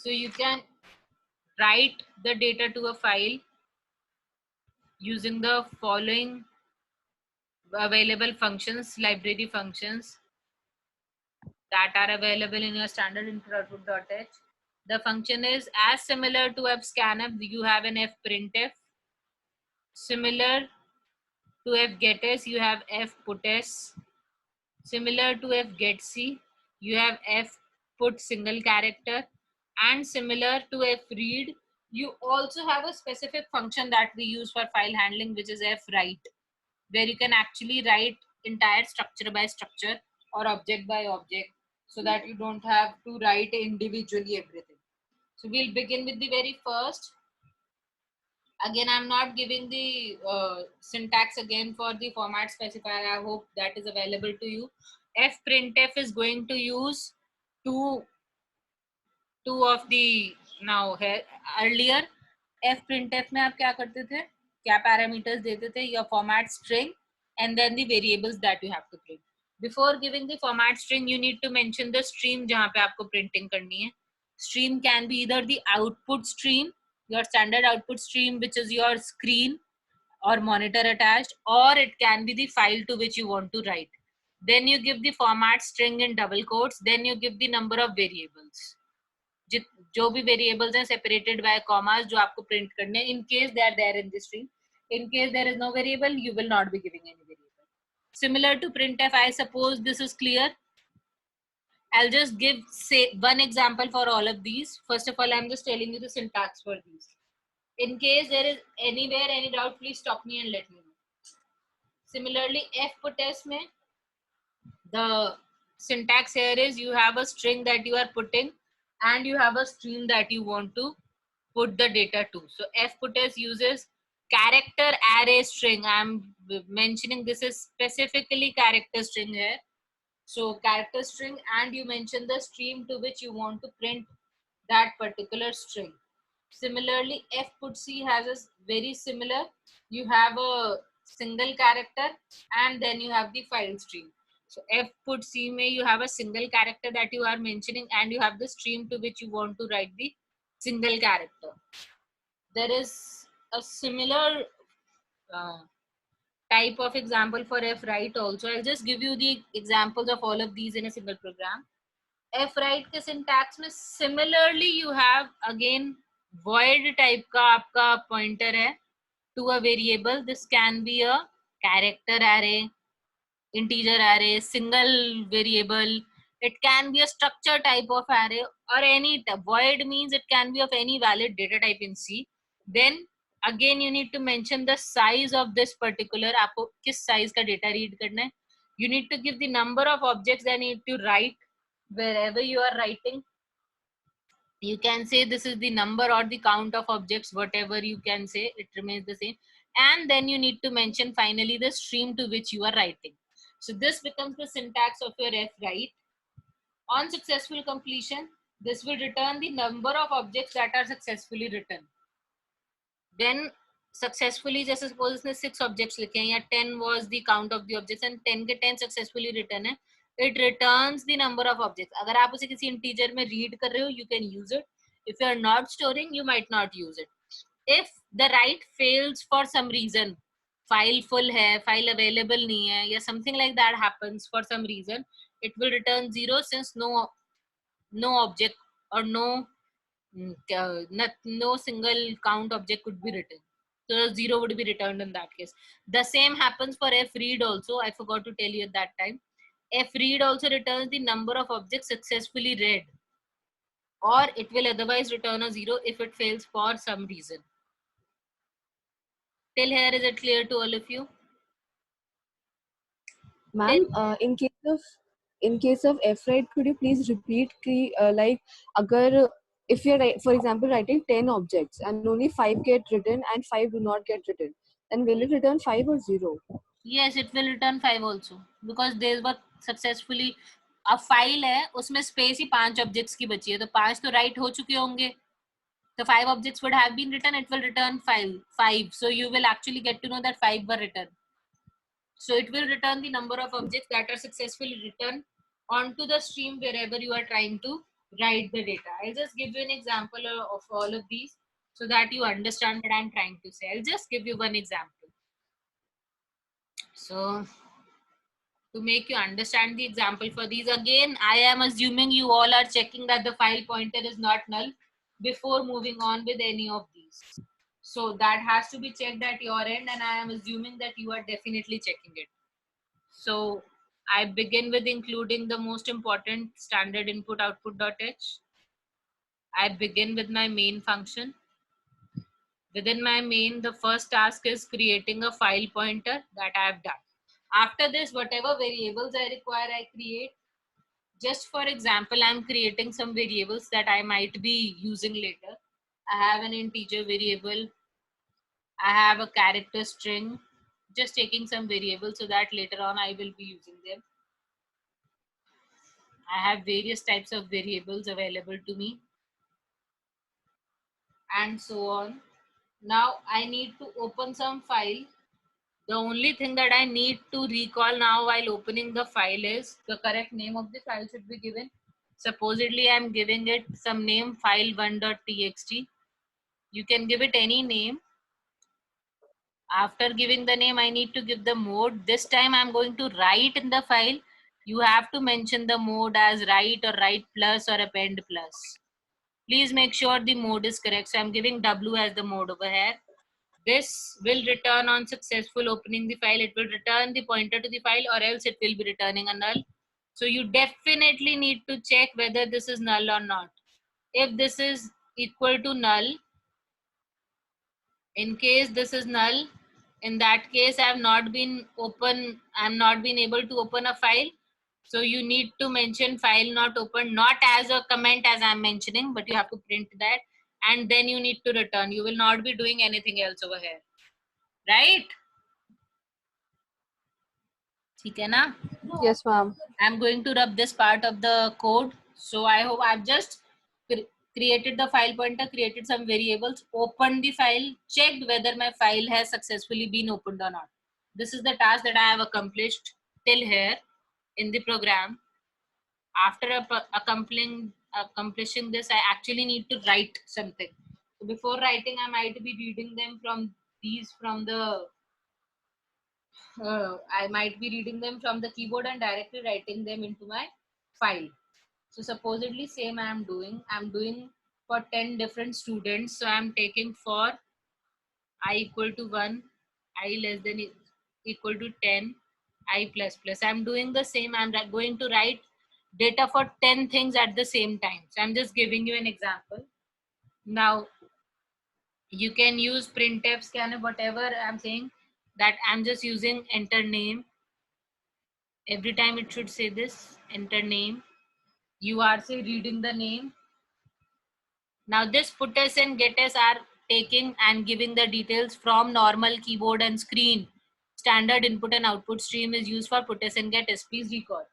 So you can write the data to a file using the following available functions, library functions that are available in your standard input-output.h. The function is as similar to fscanf. You have an fprintf. Similar to fgetS, you have fputs. Similar to fgetc, you have fput single character. And similar to fread, you also have a specific function that we use for file handling, which is fwrite, where you can actually write entire structure by structure or object by object, so that you don't have to write individually everything. So we'll begin with the very first. Again, I'm not giving the syntax again for the format specifier. I hope that is available to you. fprintf is going to use two of the now here. Earlier fprintf में आप क्या करते थे, क्या parameters देते थे, your format string and then the variables that you have to print. Before giving the format string, you need to mention the stream जहाँ पे आपको printing करनी है. Stream can be either the output stream, your standard output stream, which is your screen or monitor attached, or it can be the file to which you want to write. Then you give the format string in double quotes, then you give the number of variables. जो भी variables हैं separated by commas जो आपको print करने हैं, in case they are there in the stream. In case there is no variable, you will not be giving any variable. Similar to printf, I suppose this is clear. I'll just give say one example for all of these. First of all, I'm just telling you the syntax for these. In case there is anywhere any doubt, please stop me and let me know. Similarly, fputs mein the syntax here is you have a string that you are putting and you have a stream that you want to put the data to. So fputs uses character array string. I'm mentioning this is specifically character string here. So character string, and you mention the stream to which you want to print that particular string. Similarly, fputc has a very similar. You have a single character and then you have the file stream. So fputc mein you have a single character that you are mentioning and you have the stream to which you want to write the single character. There is a similar type of example for fwrite also. I'll just give you the examples of all of these in a single program. fwrite के syntax में similarly you have again void type का आपका pointer है to a variable. This can be a character array, integer array, single variable. It can be a structure type of array or any void means it can be of any valid data type in C. Then again you need to mention the size of this particular, आपको किस size का data read करना है. You need to give the number of objects that need to write wherever you are writing. You can say this is the number or the count of objects, whatever you can say, it remains the same. And then you need to mention finally the stream to which you are writing. So this becomes the syntax of your fwrite. On successful completion, this will return the number of objects that are successfully written. Then successfully, जैसे suppose इसने 6 objects लिखे हैं या 10 was the count of the objects and 10 के 10 successfully written है, it returns the number of objects. अगर आप उसे किसी integer में read कर रहे हो, you can use it. If you are not storing, you might not use it. If the write fails for some reason, file full है, file available नहीं है, या something like that happens for some reason, it will return 0 since no object or no single count object could be written. So 0 would be returned in that case. The same happens for fread also. I forgot to tell you at that time. Fread also returns the number of objects successfully read, or it will otherwise return a 0 if it fails for some reason. Till here, is it clear to all of you? Ma'am, in case of fwrite, could you please repeat like agar if you're for example writing 10 objects and only 5 get written and 5 do not get written, then will it return 5 or 0? Yes, it will return 5 also because there was successfully a file है, उसमें space ही 5 objects की बची है, तो 5 तो write हो चुके होंगे, तो 5 objects would have been written. It will return 5. So you will actually get to know that 5 were written. So it will return the number of objects that are successfully written onto the stream wherever you are trying to write the data. I'll just give you an example of all of these so that you understand what I'm trying to say. I'll just give you one example. So to make you understand the example for these, again, I am assuming you all are checking that the file pointer is not null before moving on with any of these. So that has to be checked at your end, and I am assuming that you are definitely checking it. So I begin with including the most important standard input output.h. I begin with my main function. Within my main, the first task is creating a file pointer that I have done. After this, whatever variables I require, I create. Just for example, I'm creating some variables that I might be using later. I have an integer variable. I have a character string. Just taking some variables so that later on I will be using them. I have various types of variables available to me, and so on. Now I need to open some file. The only thing that I need to recall now while opening the file is the correct name of the file should be given. Supposedly I'm giving it some name, file1.txt. You can give it any name. After giving the name, I need to give the mode. This time I'm going to write in the file. You have to mention the mode as write or write plus or append plus. Please make sure the mode is correct. So I'm giving W as the mode over here. This will return on successful opening the file. It will return the pointer to the file, or else it will be returning a null. So you definitely need to check whether this is null or not. If this is equal to null, in case this is null, in that case I'm not been able to open a file. So you need to mention file not open, not as a comment as I'm mentioning, but you have to print that, and then you need to return. You will not be doing anything else over here, right? ठीक है ना? Yes, ma'am. I'm going to rub this part of the code. So I hope I've just created the file pointer, created some variables, opened the file, checked whether my file has successfully been opened or not. This is the task that I have accomplished till here in the program. After accomplishing this, I actually need to write something. So before writing, I might be reading them from I might be reading them from the keyboard and directly writing them into my file. So supposedly same I'm doing for 10 different students. So I'm taking for I equal to 1, I less than equal to 10, I plus plus. I'm doing the same. I'm going to write data for 10 things at the same time. So I'm just giving you an example. Now you can use printf, scanf, whatever I'm saying, that I'm just using enter name. Every time it should say this, enter name. You are say reading the name. Now this puts and gets are taking and giving the details from normal keyboard and screen. Standard input and output stream is used for puts and gets. Please recall.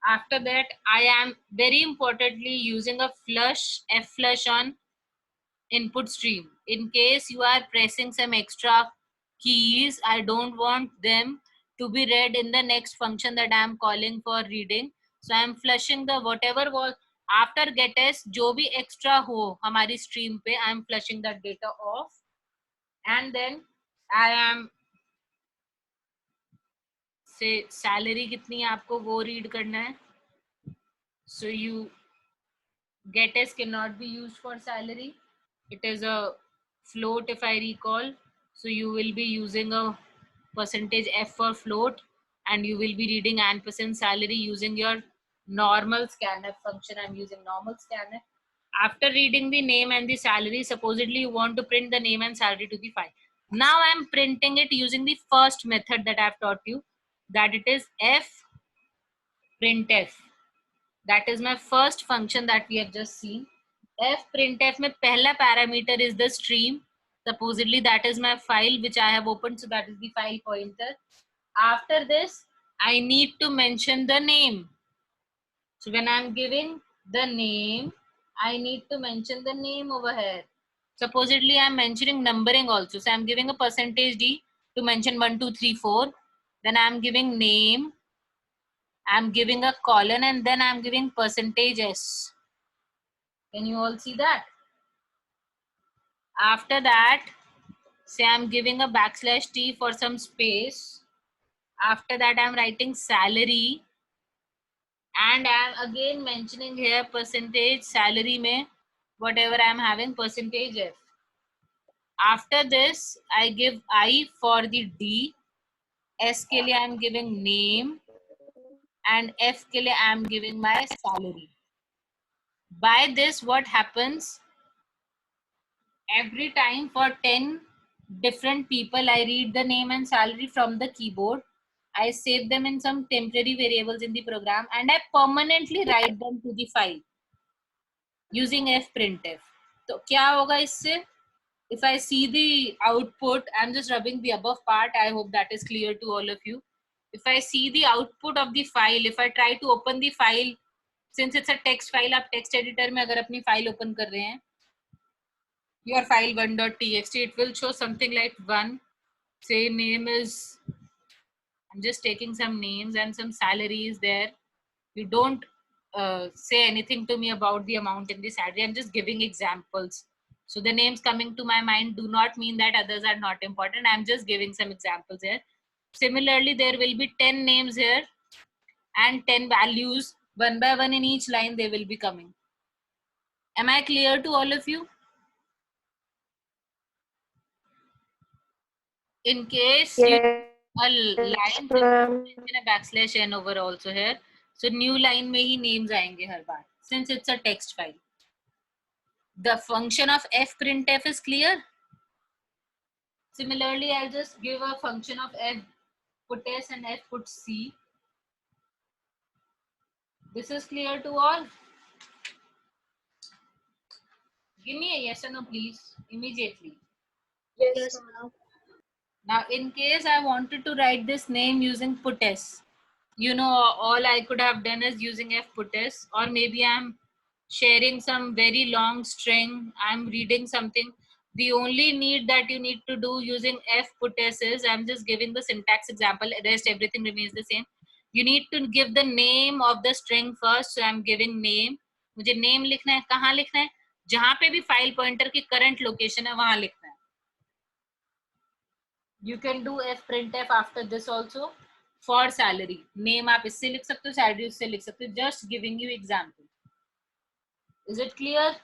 After that, I am very importantly using a flush, F flush on input stream. In case you are pressing some extra keys, I don't want them to be read in the next function that I am calling for reading. So I am flushing the whatever was after getters जो भी extra हो हमारी stream पे, I am flushing that data off, and then I am say salary कितनी है आपको वो read करना है. So you getters cannot be used for salary. It is a float if I recall. So you will be using a percentage F for float, and you will be reading ampersand salary using your normal scanf function. I'm using normal scanf. After reading the name and the salary, supposedly you want to print the name and salary to the file. Now I'm printing it using the first method that I've taught you, that it is F printf. That is my first function that we have just seen. F printf में पहला parameter is the stream. Supposedly that is my file which I have opened, so that is the file pointer. After this, I need to mention the name. So when I'm giving the name, I need to mention the name over here. Supposedly I'm mentioning numbering also. So I'm giving a percentage D to mention 1, 2, 3, 4. Then I'm giving name. I'm giving a colon, and then I'm giving percentage S. Can you all see that? After that, say I'm giving a \t for some space. After that, I'm writing salary, and I'm again mentioning here percentage salary mein whatever I'm having percentage f. After this, I give I for the D. S के लिए I'm giving name, and F के लिए I'm giving my salary. By this, what happens? Every time for 10 different people, I read the name and salary from the keyboard. I save them in some temporary variables in the program, and I permanently write them to the file using fprintf. तो क्या होगा इससे? If I see the output, I'm just rubbing the above part. I hope that is clear to all of you. If I see the output of the file, if I try to open the file, since it's a text file, आप text editor में अगर अपनी file open कर रहे हैं, your file 1.txt, it will show something like 1. Say name is, I'm just taking some names, and some salary is there. You don't say anything to me about the amount in the salary. I'm just giving examples. So the names coming to my mind do not mean that others are not important. I'm just giving some examples here. Similarly, there will be 10 names here and 10 values. One by one in each line, they will be coming. Am I clear to all of you? In case you a line, mention a \n over also here. So new line में ही names आएंगे हर बार, since it's a text file. The function of fprintf is clear. Similarly, I'll just give a function of f put s and f put c. This is clear to all. Give me a yes or no, please, immediately. Yes, ma'am. Now, in case I wanted to write this name using put s, you know, all I could have done is using f put s, or maybe I'm sharing some very long string, I'm reading something. The only need that you need to do using f put s is, I'm just giving the syntax example, rest everything remains the same. You need to give the name of the string first, so I'm giving name. मुझे name लिखना है, कहाँ लिखना है? जहाँ पे भी file pointer की current location है वहाँ लिखना है. You can do fprintf after this also. For salary, name आप इससे लिख सकते हो, salary उससे लिख सकते हो. Just giving you example. Is it clear?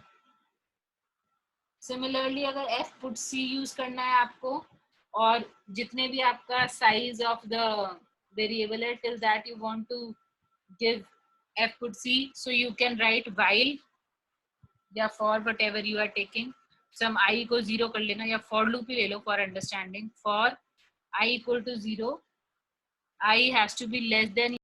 Similarly, अगर f put c use करना है आपको, और जितने भी आपका size of the variable है, till that you want to give f put c, so you can write while या for whatever you are taking. Some I को 0 कर लेना, या for loop ही ले लो for understanding. For I equal to 0, I has to be less than